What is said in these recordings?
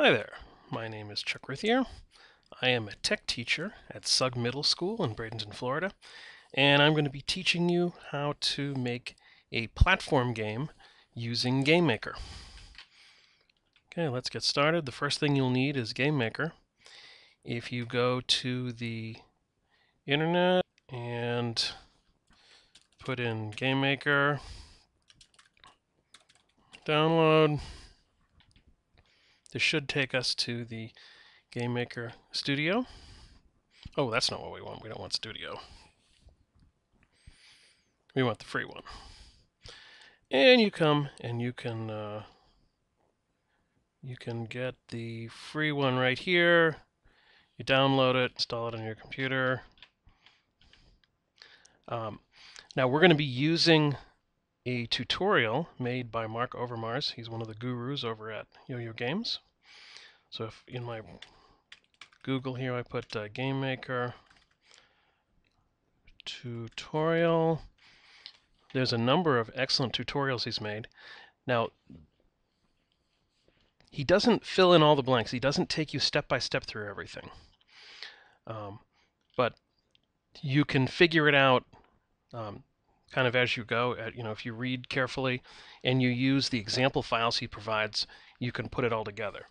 Hi there, my name is Chuck Rithier. I am a tech teacher at Sugg Middle School in Bradenton, Florida, and I'm going to be teaching you how to make a platform game using Gamemaker. Okay, let's get started. The first thing you'll need is Gamemaker. If you go to the internet and put in Gamemaker, download, this should take us to the Gamemaker Studio. Oh, that's not what we want. We don't want Studio. We want the free one. And you come and you can get the free one right here. You download it, install it on your computer. Now we're going to be using a tutorial made by Mark Overmars. He's one of the gurus over at Yo-Yo Games. So if in my Google here I put Gamemaker tutorial, there's a number of excellent tutorials he's made. Now, he doesn't fill in all the blanks. He doesn't take you step by step through everything. But you can figure it out kind of as you go. If you read carefully and you use the example files he provides, you can put it all together.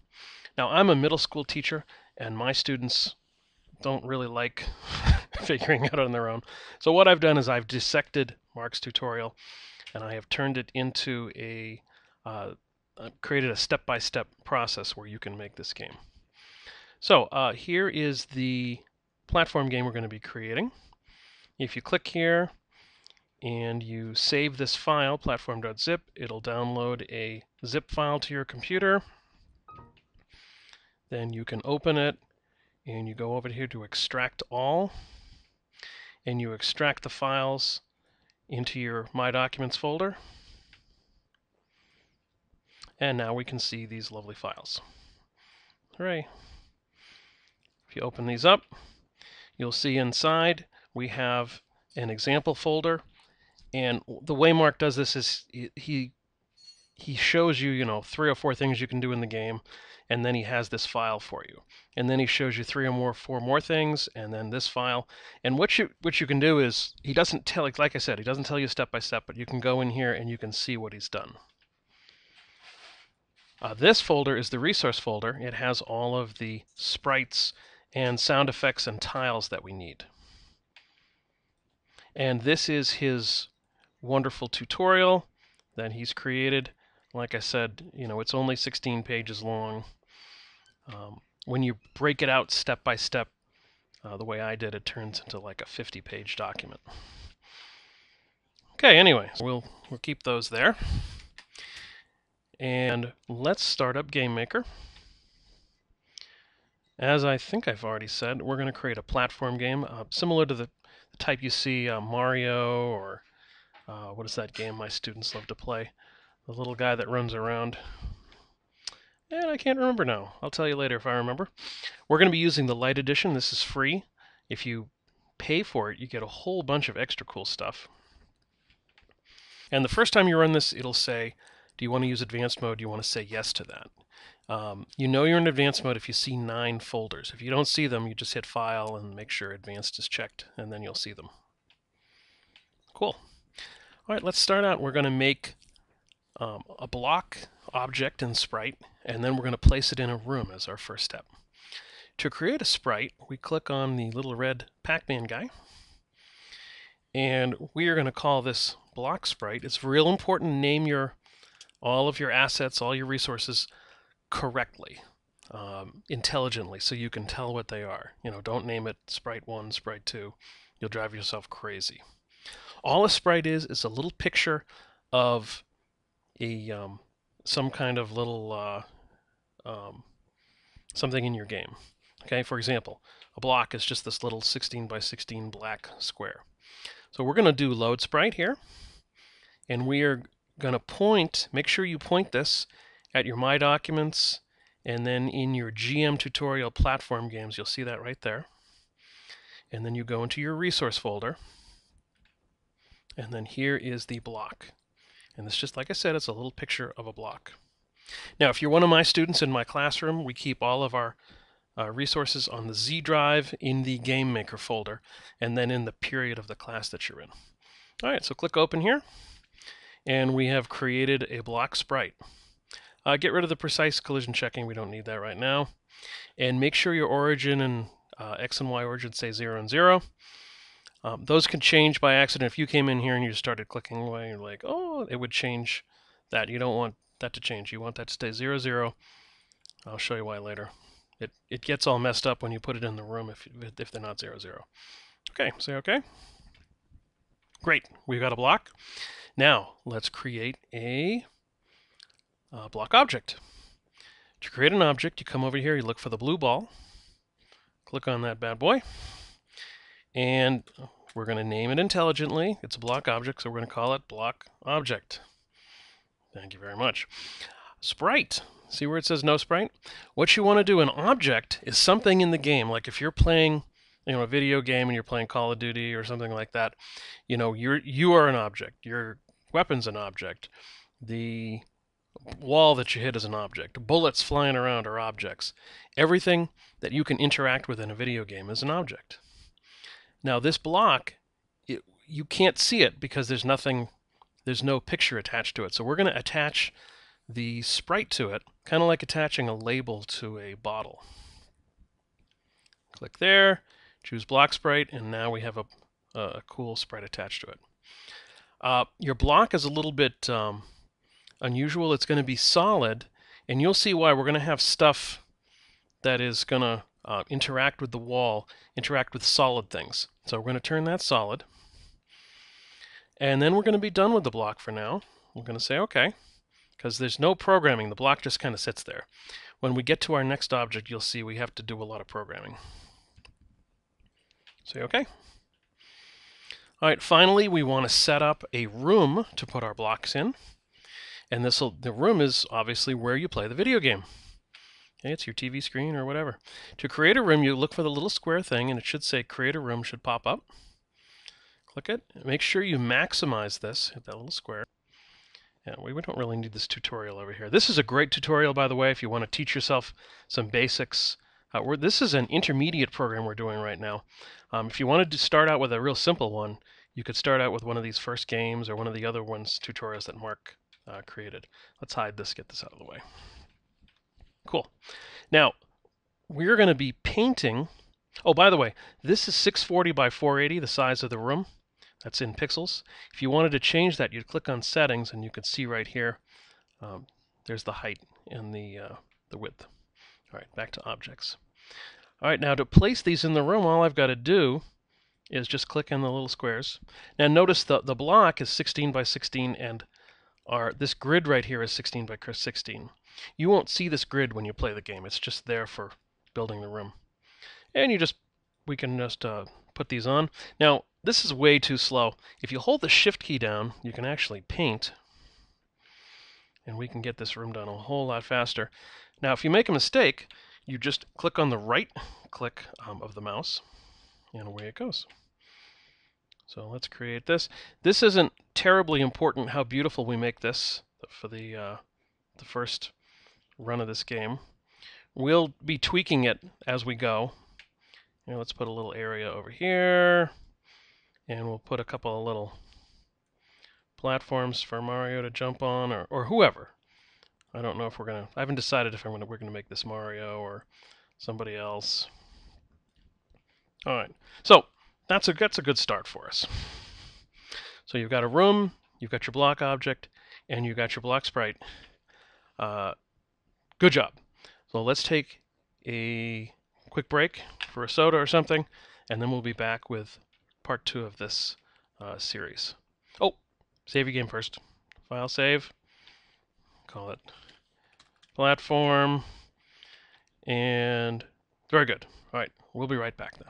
Now, I'm a middle school teacher, and my students don't really like figuring out on their own. So what I've done is I've dissected Mark's tutorial, and I have turned it into created a step-by-step process where you can make this game. So here is the platform game we're going to be creating. If you click here and you save this file, platform.zip, it'll download a zip file to your computer. Then you can open it, and you go over here to extract all, and you extract the files into your My Documents folder. And now we can see these lovely files. Hooray. If you open these up, you'll see inside we have an example folder. And the way Mark does this is he shows you, 3 or 4 things you can do in the game, and then he has this file for you. And then he shows you 4 more things, and then this file. And what you can do is, he doesn't tell, like I said, he doesn't tell you step by step, but you can go in here and you can see what he's done. This folder is the resource folder. It has all of the sprites and sound effects and tiles that we need. And this is his wonderful tutorial that he's created. Like I said, it's only 16 pages long. When you break it out step by step, the way I did, it turns into like a 50-page document. Okay, anyway, we'll keep those there. And let's start up Gamemaker. As I think I've already said, we're going to create a platform game similar to the type you see Mario, or what is that game my students love to play? The little guy that runs around. And I can't remember now. I'll tell you later if I remember. We're going to be using the Lite edition. This is free. If you pay for it, you get a whole bunch of extra cool stuff. And the first time you run this, it'll say, do you want to use advanced mode? Do you want to say yes to that? You know you're in advanced mode if you see 9 folders. If you don't see them, you just hit File and make sure Advanced is checked, and then you'll see them. Cool. All right, let's start out. We're going to make a block object and sprite, and then we're going to place it in a room as our first step. To create a sprite, we click on the little red Pac-Man guy, and we are going to call this block sprite. It's real important to name all of your assets, all your resources correctly, intelligently, so you can tell what they are. Don't name it sprite 1, sprite 2. You'll drive yourself crazy. All a sprite is a little picture of some kind of little something in your game. Okay, for example, a block is just this little 16 by 16 black square. So we're going to do load sprite here, and we are going to make sure you point this at your My Documents, and then in your GM tutorial platform games, you'll see that right there. And then you go into your resource folder, and then here is the block. And this, just like I said, it's a little picture of a block. Now, if you're one of my students in my classroom, we keep all of our resources on the Z drive in the Gamemaker folder, and then in the period of the class that you're in. All right, so click open here, and we have created a block sprite. Get rid of the precise collision checking. We don't need that right now. And make sure your origin and X and Y origin say 0 and 0. Those can change by accident. If you came in here and you started clicking away, you're like, oh, it would change that. You don't want that to change. You want that to stay 0, 0. I'll show you why later. It gets all messed up when you put it in the room if they're not 0, 0. Okay, say okay. Great, we've got a block. Now, let's create a block object. To create an object, you come over here, you look for the blue ball, click on that bad boy, and we're going to name it intelligently. It's a block object, so we're going to call it block object. Thank you very much. Sprite. See where it says no sprite? What you want to do, an object is something in the game. Like if you're playing, a video game and you're playing Call of Duty or something like that, you are an object. Your weapon's an object. The wall that you hit is an object. Bullets flying around are objects. Everything that you can interact with in a video game is an object. Now this block, you can't see it because there's no picture attached to it. So we're going to attach the sprite to it, kind of like attaching a label to a bottle. Click there, choose block sprite, and now we have a cool sprite attached to it. Your block is a little bit unusual. It's going to be solid, and you'll see why. We're going to have stuff that is going to interact with the wall, interact with solid things. So we're going to turn that solid, and then we're going to be done with the block for now. We're going to say okay, because there's no programming. The block just kind of sits there. When we get to our next object, you'll see we have to do a lot of programming. Say okay. All right, finally, we want to set up a room to put our blocks in. And the room is obviously where you play the video game. Okay, it's your TV screen or whatever. To create a room, you look for the little square thing, and it should say create a room should pop up. Click it. Make sure you maximize this. Hit that little square. Yeah, we don't really need this tutorial over here. This is a great tutorial, by the way, if you want to teach yourself some basics. This is an intermediate program we're doing right now. If you wanted to start out with a real simple one, you could start out with one of these first games or one of the other tutorials that Mark created. Let's hide this, get this out of the way. Cool. Now, we're going to be painting. Oh, by the way, this is 640 by 480, the size of the room. That's in pixels. If you wanted to change that, you'd click on settings, and you can see right here, there's the height and the width. All right, back to objects. All right, now to place these in the room, all I've got to do is just click on the little squares. Now notice the block is 16 by 16, and this grid right here is 16 by 16. You won't see this grid when you play the game. It's just there for building the room. And we can just put these on. Now, this is way too slow. If you hold the Shift key down, you can actually paint, and we can get this room done a whole lot faster. Now, if you make a mistake, you just click on the right click of the mouse, and away it goes. So let's create this. This isn't terribly important how beautiful we make this for the first run of this game. We'll be tweaking it as we go. Let's put a little area over here, and we'll put a couple of little platforms for Mario to jump on, or whoever. I don't know if I haven't decided if we're gonna make this Mario or somebody else. All right, so that's a good start for us. So you've got a room, you've got your block object, and you've got your block sprite. Good job. So let's take a quick break for a soda or something, and then we'll be back with part 2 of this series. Oh, save your game first. File save. Call it platform. And very good. All right, we'll be right back then.